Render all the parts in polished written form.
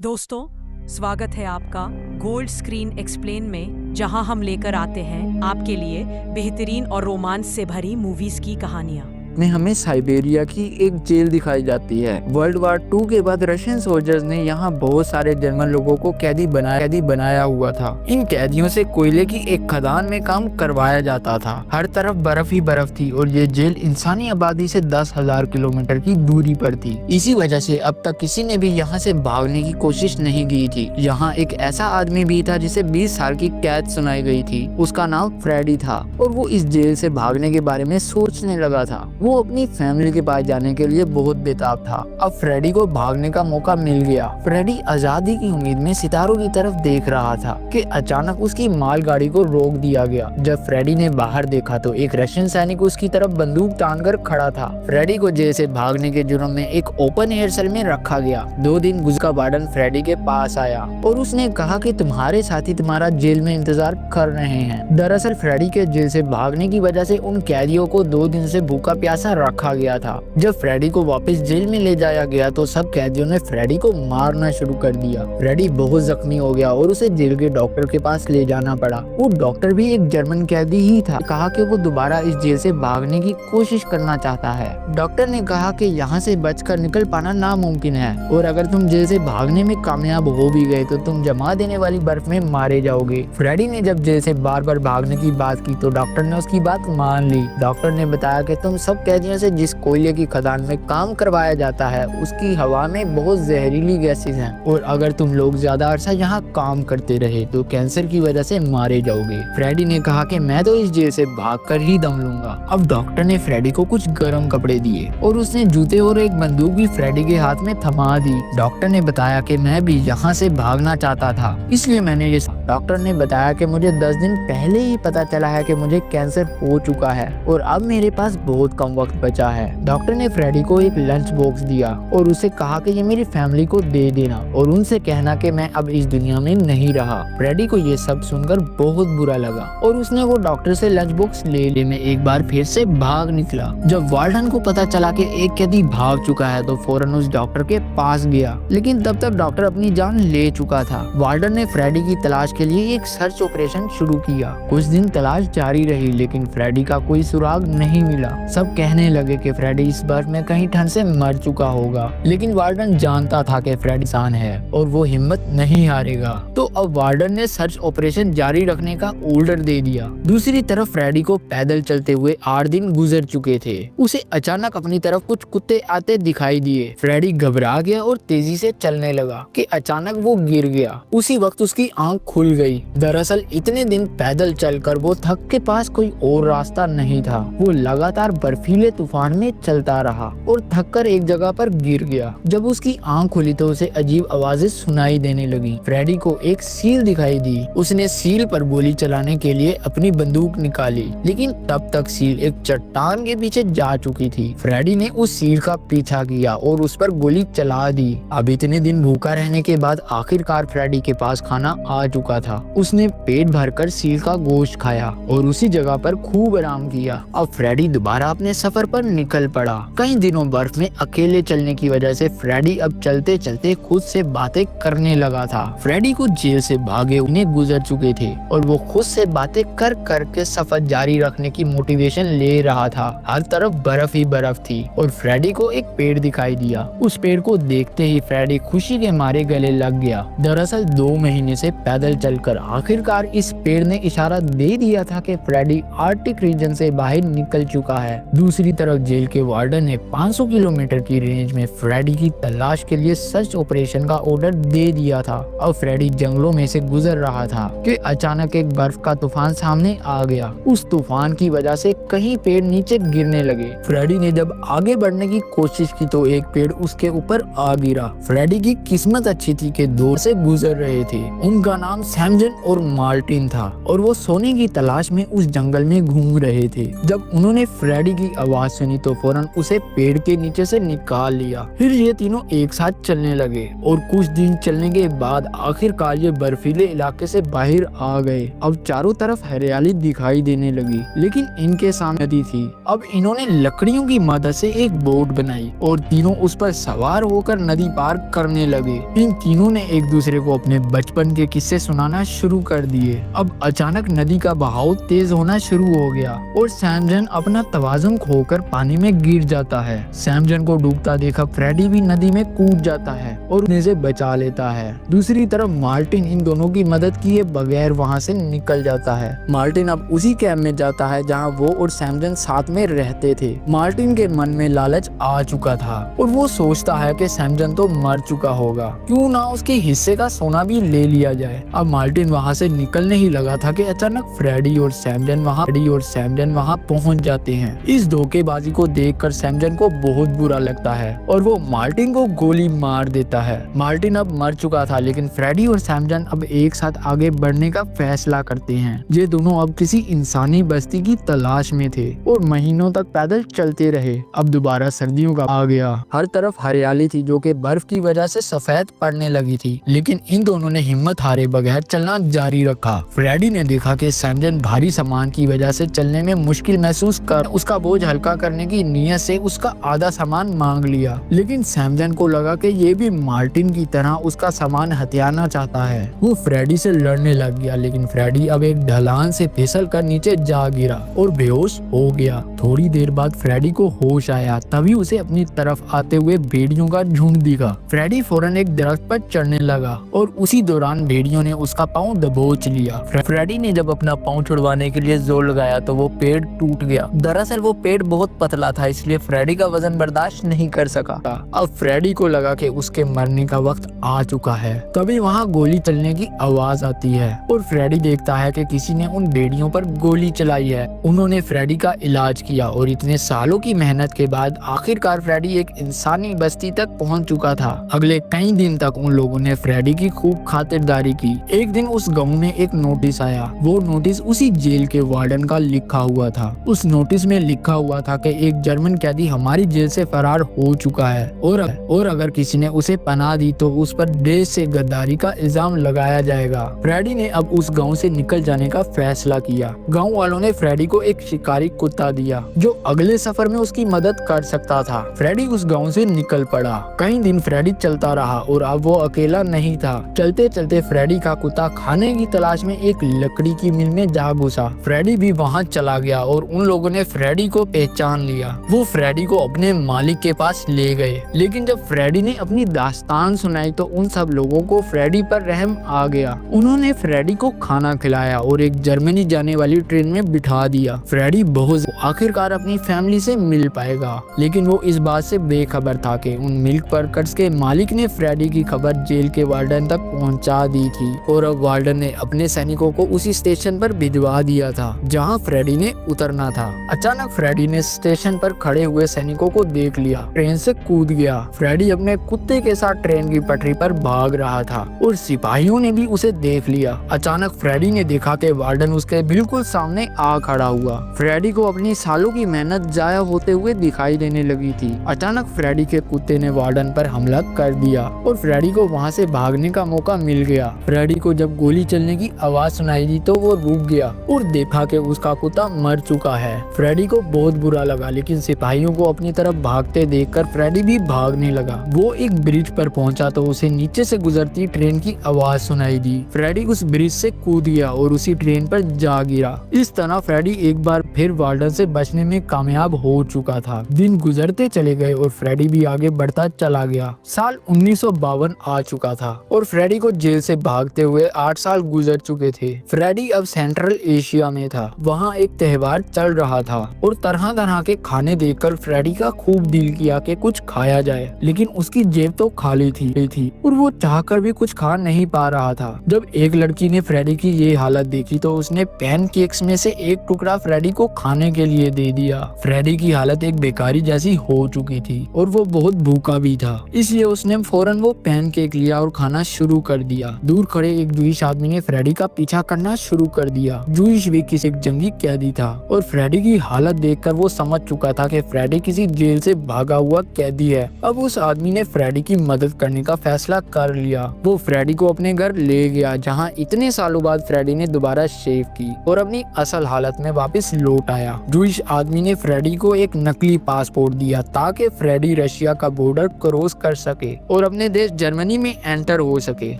दोस्तों, स्वागत है आपका गोल्ड स्क्रीन एक्सप्लेन में, जहां हम लेकर आते हैं आपके लिए बेहतरीन और रोमांच से भरी मूवीज की कहानियां। में हमें साइबेरिया की एक जेल दिखाई जाती है। वर्ल्ड वार 2 के बाद रशियन सोल्जर्स ने यहाँ बहुत सारे जर्मन लोगों को कैदी बनाया हुआ था। इन कैदियों से कोयले की एक खदान में काम करवाया जाता था। हर तरफ बर्फ ही बर्फ थी और ये जेल इंसानी आबादी से 10,000 किलोमीटर की दूरी पर थी। इसी वजह से अब तक किसी ने भी यहाँ से भागने की कोशिश नहीं की थी। यहाँ एक ऐसा आदमी भी था जिसे 20 साल की कैद सुनाई गई थी। उसका नाम फ्रेडी था और वो इस जेल से भागने के बारे में सोचने लगा था। वो अपनी फैमिली के पास जाने के लिए बहुत बेताब था। अब फ्रेडी को भागने का मौका मिल गया। फ्रेडी आजादी की उम्मीद में सितारों की तरफ देख रहा था कि अचानक उसकी मालगाड़ी को रोक दिया गया। जब फ्रेडी ने बाहर देखा तो एक रशियन सैनिक उसकी तरफ बंदूक तानकर खड़ा था। फ्रेडी को जेल से भागने के जुर्म में एक ओपन एयर सेल में रखा गया। 2 दिन गुजर का वार्डन फ्रेडी के पास आया और उसने कहा कि तुम्हारे साथी तुम्हारा जेल में इंतजार कर रहे हैं। दरअसल फ्रेडी के जेल से भागने की वजह से उन कैदियों को 2 दिन से भूखा प्यासा रखा गया था। जब फ्रेडी को वापस जेल में ले जाया गया तो सब कैदियों ने फ्रेडी को मारना शुरू कर दिया। फ्रेडी बहुत जख्मी हो गया और उसे जेल के डॉक्टर के पास ले जाना पड़ा। वो डॉक्टर भी एक जर्मन कैदी ही था। कहा कि वो दोबारा इस जेल से भागने की कोशिश करना चाहता है। डॉक्टर ने कहा कि यहाँ से बचकर निकल पाना नामुमकिन है और अगर तुम जेल से भागने में कामयाब हो भी गए तो तुम जमा देने वाली बर्फ में मारे जाओगे। फ्रेडी ने जब जेल से बार बार भागने की बात की तो डॉक्टर ने उसकी बात मान ली। डॉक्टर ने बताया कि तुम सब कैदियों से जिस कोयले की खदान में काम करवाया जाता है उसकी हवा में बहुत जहरीली गैसेस हैं और अगर तुम लोग ज्यादा अरसा यहाँ काम करते रहे तो कैंसर की वजह से मारे जाओगे। फ्रेडी ने कहा कि मैं तो इस जेल से भागकर ही दम लूंगा। अब डॉक्टर ने फ्रेडी को कुछ गर्म कपड़े दिए और उसने जूते और एक बंदूक भी फ्रेडी के हाथ में थमा दी। डॉक्टर ने बताया कि मैं भी यहाँ से भागना चाहता था, इसलिए मैंने ये। डॉक्टर ने बताया कि मुझे 10 दिन पहले ही पता चला है कि मुझे कैंसर हो चुका है और अब मेरे पास बहुत कम वक्त बचा है। डॉक्टर ने फ्रेडी को एक लंच बॉक्स दिया और उसे कहा कि ये मेरी फैमिली को दे देना और उनसे कहना कि मैं अब इस दुनिया में नहीं रहा। फ्रेडी को ये सब सुनकर बहुत बुरा लगा और उसने वो डॉक्टर से लंच बॉक्स ले में एक बार फिर से भाग निकला। जब वार्डन को पता चला कि एक कैदी भाग चुका है तो फौरन उस डॉक्टर के पास गया, लेकिन तब तक डॉक्टर अपनी जान ले चुका था। वार्डन ने फ्रेडी की तलाश के लिए एक सर्च ऑपरेशन शुरू किया। कुछ दिन तलाश जारी रही लेकिन फ्रेडी का कोई सुराग नहीं मिला। सब कहने लगे कि फ्रेडी इस बर्फ में कहीं ठंड से मर चुका होगा, लेकिन वार्डन जानता था कि फ्रेडी इंसान है और वो हिम्मत नहीं हारेगा। तो अब वार्डन ने सर्च ऑपरेशन जारी रखने का ऑर्डर दे दिया। दूसरी तरफ फ्रेडी को पैदल चलते हुए 8 दिन गुजर चुके थे। उसे अचानक अपनी तरफ कुछ कुत्ते आते दिखाई दिए। फ्रेडी घबरा गया और तेजी से चलने लगा कि अचानक वो गिर गया। उसी वक्त उसकी आंख खुल गई। दरअसल इतने दिन पैदल चलकर वो थक के पास कोई और रास्ता नहीं था। वो लगातार बर्फीले तूफान में चलता रहा और थककर एक जगह पर गिर गया। जब उसकी आंख खुली तो उसे अजीब आवाजें सुनाई देने लगी। फ्रेडी को एक सील दिखाई दी। उसने सील पर गोली चलाने के लिए अपनी बंदूक निकाली, लेकिन तब तक सील एक चट्टान के पीछे जा चुकी थी। फ्रेडी ने उस सील का पीछा किया और उस पर गोली चला दी। अब इतने दिन भूखा रहने के बाद आखिरकार फ्रेडी के पास खाना आ चुका था। उसने पेट भरकर सील का गोश्त खाया और उसी जगह पर खूब आराम किया। अब फ्रेडी दोबारा अपने सफर पर निकल पड़ा। कई दिनों बर्फ में अकेले चलने की वजह से फ्रेडी अब चलते चलते खुद से बातें करने लगा था। फ्रेडी को जेल से भागे उन्हें गुजर चुके थे और वो खुद से बातें कर के सफर जारी रखने की मोटिवेशन ले रहा था। हर तरफ बर्फ ही बर्फ थी और फ्रेडी को एक पेड़ दिखाई दिया। उस पेड़ को देखते ही फ्रेडी खुशी के मारे गले लग गया। दरअसल 2 महीने से पैदल चलकर आखिरकार इस पेड़ ने इशारा दे दिया था कि फ्रेडी आर्कटिक रीजन से बाहर निकल चुका है। दूसरी तरफ जेल के वार्डन ने 500 किलोमीटर की रेंज में फ्रेडी की तलाश के लिए सर्च ऑपरेशन का ऑर्डर दे दिया था। अब फ्रेडी जंगलों में से गुजर रहा था कि अचानक एक बर्फ का तूफान सामने आ गया। उस तूफान की वजह से कई पेड़ नीचे गिरने लगे। फ्रेडी ने जब आगे बढ़ने की कोशिश की तो एक पेड़ उसके ऊपर आ गिरा। फ्रेडी की किस्मत अच्छी थी कि 2 से गुजर रहे थे। उनका नाम सैमजन और मार्टिन था और वो सोने की तलाश में उस जंगल में घूम रहे थे। जब उन्होंने फ्रेडी की आवाज सुनी तो फौरन उसे पेड़ के नीचे से निकाल लिया। फिर ये तीनों एक साथ चलने लगे और कुछ दिन चलने के बाद आखिरकार ये बर्फीले इलाके से बाहर आ गए। अब चारों तरफ हरियाली दिखाई देने लगी, लेकिन इनके सामने नदी थी। अब इन्होंने लकड़ियों की मदद से एक बोट बनाई और तीनों उस पर सवार होकर नदी पार करने लगे। इन तीनों ने एक दूसरे को अपने बचपन के किस्से सुनाना शुरू कर दिए। अब अचानक नदी का बहाव तेज होना शुरू हो गया और सैमजन अपना तवाज़ुन खोकर पानी में गिर जाता है। सैमजन को डूबता देखा फ्रेडी भी नदी में कूद जाता है और उन्हें से बचा लेता है। दूसरी तरफ मार्टिन इन दोनों की मदद किए बगैर वहाँ से निकल जाता है। मार्टिन अब उसी कैंप में जाता है जहाँ वो और सैमजन साथ में रहते थे। मार्टिन के मन में लालच आ चुका था और वो सोचता है कि सैमजन तो मर चुका होगा, क्यों ना उसके हिस्से का सोना भी ले लिया जाए। अब मार्टिन वहाँ से निकलने ही लगा था कि अचानक फ्रेडी और सैमजन वहाँ पहुँच जाते हैं। इस धोखेबाजी को देखकर सैमजन को बहुत बुरा लगता है और वो मार्टिन को गोली मार देता है। मार्टिन अब मर चुका था, लेकिन फ्रेडी और सैमजन अब एक साथ आगे बढ़ने का फैसला करते हैं। ये दोनों अब किसी इंसानी बस्ती की तलाश में थे और महीनों तक पैदल चलते रहे। अब दोबारा सर्दियों का आ गया। हर तरफ हरियाली थी जो कि बर्फ की वजह से सफेद पड़ने लगी थी, लेकिन इन दोनों ने हिम्मत हारे बगैर चलना जारी रखा। फ्रेडी ने देखा कि सैमजन भारी सामान की वजह से चलने में मुश्किल महसूस कर उसका बोझ हल्का करने की नीयत से उसका आधा सामान मांग लिया, लेकिन सैमजन को लगा कि ये भी मार्टिन की तरह उसका सामान हथियाना चाहता है। वो फ्रेडी से लड़ने लग गया, लेकिन फ्रेडी अब एक ढलान से फिसल कर नीचे जा गिरा और बेहोश हो गया। थोड़ी देर बाद फ्रेडी को होश आया, तभी उसे अपनी तरफ आते हुए भेड़ियों का झुंड दिखा। फ्रेडी फौरन एक दरख्त पर चढ़ने लगा और उसी दौरान भेड़ियों ने उसका पाँव दबोच लिया। फ्रेडी ने जब अपना पाँव छुड़वाने के लिए जोर लगाया तो वो पेड़ टूट गया। दरअसल वो पेड़ बहुत पतला था, इसलिए फ्रेडी का वजन बर्दाश्त नहीं कर सका। अब फ्रेडी को लगा कि उसके मरने का वक्त आ चुका है। तभी वहाँ गोली चलने की आवाज आती है और फ्रेडी देखता है कि किसी ने उन भेड़ियों पर गोली चलाई है। उन्होंने फ्रेडी का इलाज किया और इतने सालों की मेहनत के बाद आखिरकार फ्रेडी एक इंसानी बस्ती तक पहुंच चुका था। अगले कई दिन तक उन लोगों ने फ्रेडी की खूब खातिरदारी की। एक दिन उस गांव में एक नोटिस आया। वो नोटिस उसी जेल के वार्डन का लिखा हुआ था। उस नोटिस में लिखा हुआ था कि एक जर्मन कैदी हमारी जेल से फरार हो चुका है और अगर किसी ने उसे पनाह दी तो उस पर देश से गद्दारी का इल्जाम लगाया जाएगा। फ्रेडी ने अब उस गांव से निकल जाने का फैसला किया। गांव वालों ने फ्रेडी को एक शिकारी कुत्ता दिया जो अगले सफर में उसकी मदद कर सकता था। फ्रेडी उस गांव से निकल पड़ा। कई दिन फ्रेडी चलता रहा और अब वो अकेला नहीं था। चलते चलते फ्रेडी का कुत्ता खाने की तलाश में एक लकड़ी की मिल में जा घुसा। फ्रेडी भी वहाँ चला गया और उन लोगों ने फ्रेडी को पहचान लिया। वो फ्रेडी को अपने मालिक के पास ले गए, लेकिन जब फ्रेडी ने अपनी दास्तान सुनाई तो उन सब लोगों को फ्रेडी पर रहम आ गया। उन्होंने फ्रेडी को खाना खिलाया और एक जर्मनी जाने वाली ट्रेन में बिठा दिया। फ्रेडी बहुत आखिरकार अपनी फैमिली से मिल पाएगा, लेकिन वो इस बात से बेखबर था कि उन मिल्क वर्कर्स के मालिक ने फ्रेडी की खबर जेल के वार्डन तक पहुंचा दी थी और अब वार्डन ने अपने सैनिकों को उसी स्टेशन पर भिजवा दिया था जहां फ्रेडी ने उतरना था। अचानक फ्रेडी ने स्टेशन पर खड़े हुए सैनिकों को देख लिया, ट्रेन से कूद गया। फ्रेडी अपने कुत्ते के साथ ट्रेन की पटरी पर भाग रहा था और सिपाहियों ने भी उसे देख लिया। अचानक फ्रेडी ने देखा कि वार्डन उसके बिल्कुल सामने आ खड़ा हुआ। फ्रेडी को अपनी सालों की मेहनत जाया होते हुए दिखाई देने लगी थी। अचानक फ्रेडी के कुत्ते ने वार्डन पर हमला कर दिया और फ्रेडी को वहां से भागने का मौका मिल गया। फ्रेडी को जब गोली चलने की आवाज सुनाई दी तो वो रुक गया और देखा कि उसका कुत्ता मर चुका है। फ्रेडी को बहुत बुरा लगा, लेकिन सिपाहियों को अपनी तरफ भागते देखकर फ्रेडी भी भागने लगा। वो एक ब्रिज पर पहुंचा तो उसे नीचे से गुजरती ट्रेन की आवाज सुनाई दी। फ्रेडी उस ब्रिज से कूद गया और उसी ट्रेन पर जा गिरा। इस तरह फ्रेडी एक बार फिर वार्डन से बचने में कामयाब हो चुका था। दिन गुजरते चले गए और फ्रेडी भी आगे बढ़ता चला गया। साल 1952 आ चुका था और फ्रेडी को जेल से भागते हुए 8 साल गुजर चुके थे। फ्रेडी अब सेंट्रल एशिया में था। वहाँ एक त्योहार चल रहा था और तरह तरह के खाने देखकर फ्रेडी का खूब दिल किया कि कुछ खाया जाए, लेकिन उसकी जेब तो खाली थी और वो चाहकर भी कुछ खा नहीं पा रहा था। जब एक लड़की ने फ्रेडी की ये हालत देखी तो उसने पैनकेक्स में से एक टुकड़ा फ्रेडी को खाने के लिए दे दिया। फ्रेडी की हालत एक बेकारी जैसी हो चुकी थी और वो बहुत भूखा भी था, इसलिए उसने फौरन वो पैनकेक लिया और खाना शुरू कर दिया। दूर खड़े एक जूइश आदमी ने फ्रेडी का पीछा करना शुरू कर दिया। जूइश भी किसी एक जंगी कैदी था और फ्रेडी की हालत देखकर वो समझ चुका था कि फ्रेडी किसी जेल से भागा हुआ कैदी है। अब उस आदमी ने फ्रेडी की मदद करने का फैसला कर लिया। वो फ्रेडी को अपने घर ले गया, जहाँ इतने सालों बाद फ्रेडी ने दोबारा शेव की और अपनी असल हालत में वापस लौट आया। जूइश आदमी ने फ्रेडी को एक नकली पासपोर्ट दिया ताकि फ्रेडी रशिया का बॉर्डर क्रॉस कर सके और अपने देश जर्मनी में एंटर हो सके।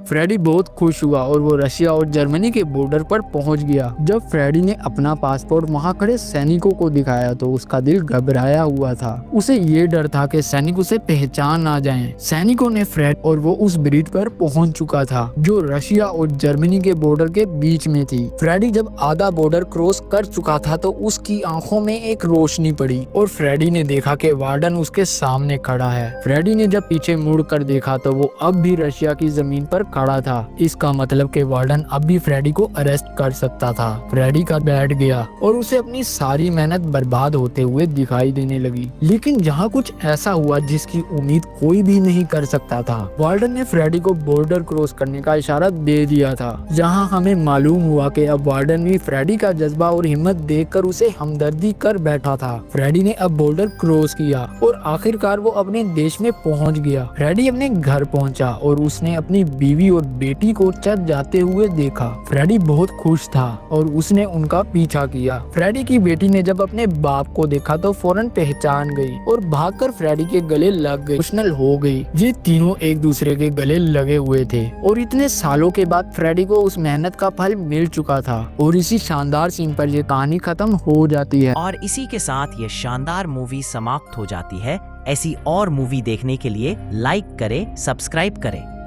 फ्रेडी बहुत खुश हुआ और वो रशिया और जर्मनी के बॉर्डर पर पहुंच गया। जब फ्रेडी ने अपना पासपोर्ट वहां खड़े सैनिकों को दिखाया तो उसका दिल घबराया हुआ था। उसे ये डर था कि सैनिक उसे पहचान ना जाएं। सैनिकों ने फ्रेड और वो उस ब्रिज पर पहुंच चुका था जो रशिया और जर्मनी के बॉर्डर के बीच में थी। फ्रेडी जब आधा बॉर्डर क्रॉस कर चुका था तो उसकी आंखों में एक रोशनी पड़ी और फ्रेडी ने देखा कि वार्डन उसके सामने खड़ा है। फ्रेडी ने जब पीछे मुड़ कर देखा तो वो अब भी रशिया की जमीन पर खड़ा था। इसका मतलब कि वार्डन अब भी फ्रेडी को अरेस्ट कर सकता था। फ्रेडी का बैठ गया और उसे अपनी सारी मेहनत बर्बाद होते हुए दिखाई देने लगी। लेकिन जहाँ कुछ ऐसा हुआ जिसकी उम्मीद कोई भी नहीं कर सकता था। वार्डन ने फ्रेडी को बॉर्डर क्रॉस करने का इशारा दे दिया था, जहाँ हमें मालूम हुआ कि अब वार्डन भी फ्रेडी का जज्बा और हिम्मत देखकर उसे हमदर्दी कर बैठा था। फ्रेडी ने अब बॉर्डर क्रॉस किया और आखिरकार वो अपने देश में पहुंच गया। फ्रेडी अपने घर पहुंचा और उसने अपनी बीवी और बेटी को चर्च जाते हुए देखा। फ्रेडी बहुत खुश था और उसने उनका पीछा किया। फ्रेडी की बेटी ने जब अपने बाप को देखा तो फौरन पहचान गई और भागकर फ्रेडी के गले लग गई, इमोशनल हो गई। ये तीनों एक दूसरे के गले लगे हुए थे और इतने सालों के बाद फ्रेडी को उस मेहनत का फल मिल चुका था। और इसी शानदार सीन पर ये कहानी खत्म हो जाती है। और इसी के साथ ये शानदार मूवी समाप्त हो जाती है। ऐसी और मूवी देखने के लिए लाइक करें, सब्सक्राइब करें।